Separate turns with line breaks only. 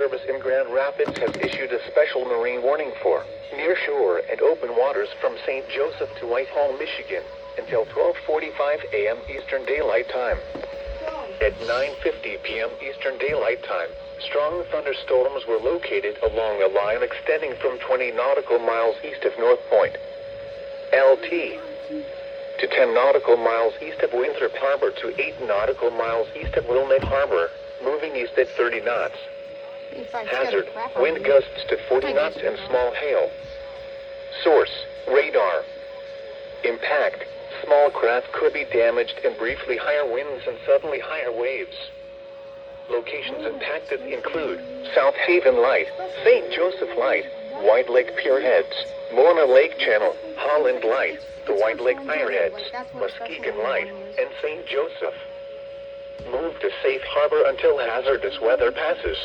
Service in Grand Rapids has issued a special marine warning for near shore and open waters from St. Joseph to Whitehall, Michigan until 12:45 a.m. Eastern Daylight Time. At 9:50 p.m. Eastern Daylight Time, strong thunderstorms were located along a line extending from 20 nautical miles east of North Point, LT, to 10 nautical miles east of Winthrop Harbor to 8 nautical miles east of Wilmette Harbor, moving east at 30 knots. Hazard, wind gusts to 40 knots and small hail. Source, radar. Impact, small craft could be damaged and briefly higher winds and suddenly higher waves. Locations impacted include South Haven Light, St. Joseph Light, White Lake Pierheads, Lorna Lake Channel, Holland Light, the White Lake Pierheads, Muskegon Light, and St. Joseph. Move to safe harbor until hazardous weather passes.